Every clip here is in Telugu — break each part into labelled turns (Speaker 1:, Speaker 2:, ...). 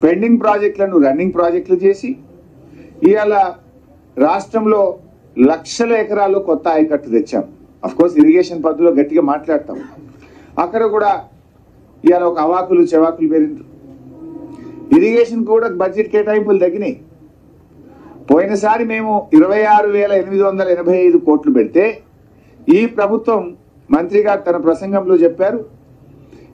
Speaker 1: పెండింగ్ ప్రాజెక్టులను రన్నింగ్ ప్రాజెక్టులు చేసి ఇవాళ రాష్ట్రంలో లక్షల ఎకరాలు కొత్త ఆయకట్టు తెచ్చాం. అఫ్కోర్స్ ఇరిగేషన్ పద్ధతిలో గట్టిగా మాట్లాడతాం. అక్కడ కూడా ఇవాళ ఒక అవాకులు చెవాకులు పెరిగింది. ఇరిగేషన్ కూడా బడ్జెట్ కేటాయింపులు తగ్గినాయి. పోయినసారి మేము 26,885 కోట్లు పెడితే ఈ ప్రభుత్వం మంత్రి గారు తన ప్రసంగంలో చెప్పారు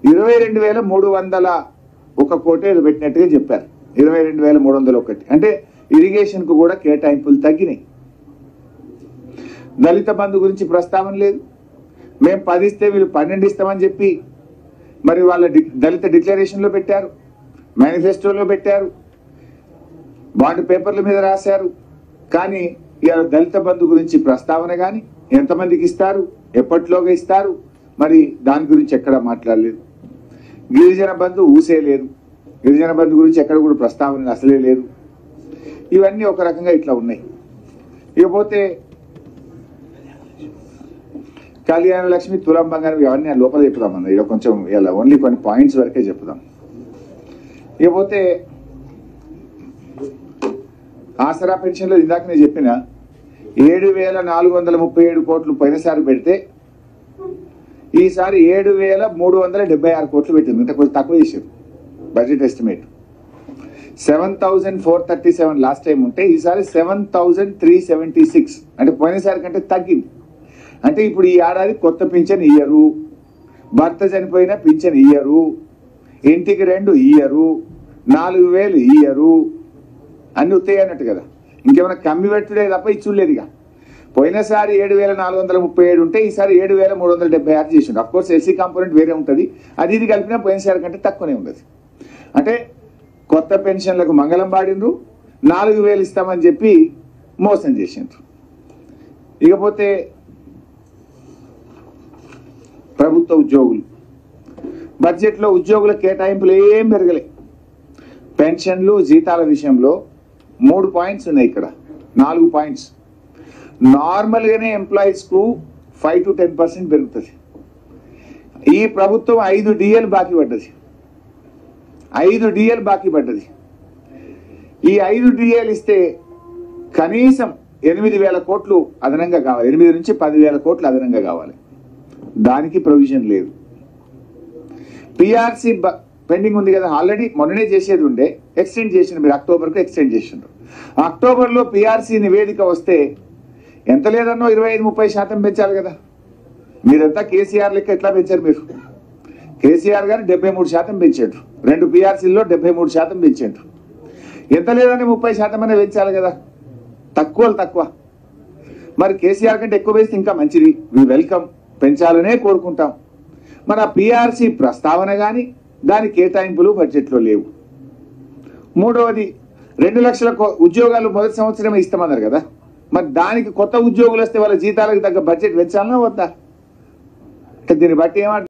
Speaker 1: 22,301 కోటి పెట్టినట్టుగా చెప్పారు. 22,301 అంటే ఇరిగేషన్ కు కూడా కేటాయింపులు తగ్గినాయి. దళిత బంధు గురించి ప్రస్తావన లేదు. మేము 10 ఇస్తే వీళ్ళు 12 ఇస్తామని చెప్పి మరి వాళ్ళ దళిత డిక్లరేషన్లో పెట్టారు, మేనిఫెస్టోలో పెట్టారు, బాండ్ పేపర్ల మీద రాశారు. కానీ ఇవాళ దళిత బంధు గురించి ప్రస్తావన కానీ ఎంతమందికి ఇస్తారు, ఎప్పటిలోగా ఇస్తారు, మరి దాని గురించి ఎక్కడ మాట్లాడలేదు. గిరిజన బంధు ఊసే లేదు. గిరిజన బంధు గురించి ఎక్కడ కూడా ప్రస్తావన అసలే లేదు. ఇవన్నీ ఒక రకంగా ఇట్లా ఉన్నాయి. ఇకపోతే కళ్యాణ లక్ష్మి, తులం బంగారం ఇవన్నీ లోపల చెప్పుదామన్నా. ఇలా కొంచెం ఇలా ఓన్లీ కొన్ని పాయింట్స్ వరకే చెప్పుదాం. ఇకపోతే ఆసరా పెన్షన్లో ఇందాక నేను చెప్పిన 7,437 కోట్లు పోయినసారి పెడితే ఈసారి 7,376 కోట్లు పెట్టింది. ఇంత కొంచెం తక్కువ చేశారు బడ్జెట్ ఎస్టిమేట్. 7,437 లాస్ట్ టైం ఉంటే ఈసారి 7,376 అంటే పోయినసారి కంటే తగ్గింది. అంటే ఇప్పుడు ఈ ఏడాది కొత్త పింఛన్ ఇయ్యరు, భర్త చనిపోయినా పింఛన్ ఇయ్యరు, ఇంటికి 2 ఇయ్యరు, 4,000 ఇయ్యరు, అన్ని ఉత్తాయి అన్నట్టు కదా. ఇంకేమైనా కమ్మి పెట్టుడే తప్ప ఇచ్చులేదు. ఇక పోయినసారి 7,437 ఉంటే ఈసారి 7,376 చేసిండు. అఫ్కోర్స్ ఎస్సీ కాంపోనెంట్ వేరే ఉంటుంది, అది ఇది కలిపినా పోయినసారి కంటే తక్కువనే ఉండదు. అంటే కొత్త పెన్షన్లకు మంగళం పాడిండ్రు, 4,000 ఇస్తామని చెప్పి మోసం చేసిండ్రు. ఇకపోతే ప్రభుత్వ ఉద్యోగులు బడ్జెట్లో ఉద్యోగుల కేటాయింపులు ఏం పెరగలే. పెన్షన్లు జీతాల విషయంలో 3 పాయింట్స్ ఉన్నాయి, ఇక్కడ 4 పాయింట్స్. నార్మల్గానే ఎంప్లాయీస్కు 5 to 10% పెరుగుతుంది. ఈ ప్రభుత్వం 5 DL బాకీ పడ్డది. 5 DL బాకీ పడ్డది. ఈ 5 DL ఇస్తే కనీసం 8,000 కోట్లు అదనంగా కావాలి. 8 నుంచి 10,000 కోట్లు అదనంగా కావాలి. దానికి ప్రొవిజన్ లేదు. పిఆర్సీ పెండింగ్ ఉంది కదా, ఆల్రెడీ మొన్ననే చేసేది ఉండే, ఎక్స్టెండ్ చేసిండ్రు. మీరు అక్టోబర్కు ఎక్స్టెండ్ చేసిండ్రు. అక్టోబర్లో పిఆర్సీ నివేదిక వస్తే ఎంత లేదన్నో 25-30% పెంచాలి కదా. మీరంతా కేసీఆర్ లెక్క ఎట్లా పెంచారు? మీరు కేసీఆర్ గారు 73% పెంచాడు, 2 పిఆర్సీల్లో 73% పెంచాడు. ఎంత లేదని 30% అనే పెంచాలి కదా. తక్కువ. మరి కేసీఆర్ కంటే ఎక్కువ వేస్తే ఇంకా మంచిది, వి వెల్కమ్, పెంచాలనే కోరుకుంటాం. మరి ఆ పిఆర్సీ ప్రస్తావన కానీ దాని కేటాయింపులు బడ్జెట్లో లేవు. మూడవది 2 లక్షల ఉద్యోగాలు మొదటి సంవత్సరమే ఇస్తామన్నారు కదా. మరి దానికి కొత్త ఉద్యోగులు వస్తే వాళ్ళ జీతాలకు తగ్గ బడ్జెట్ పెంచాలన్నా వద్దా? అంటే దీన్ని బట్టి ఏమంటారు?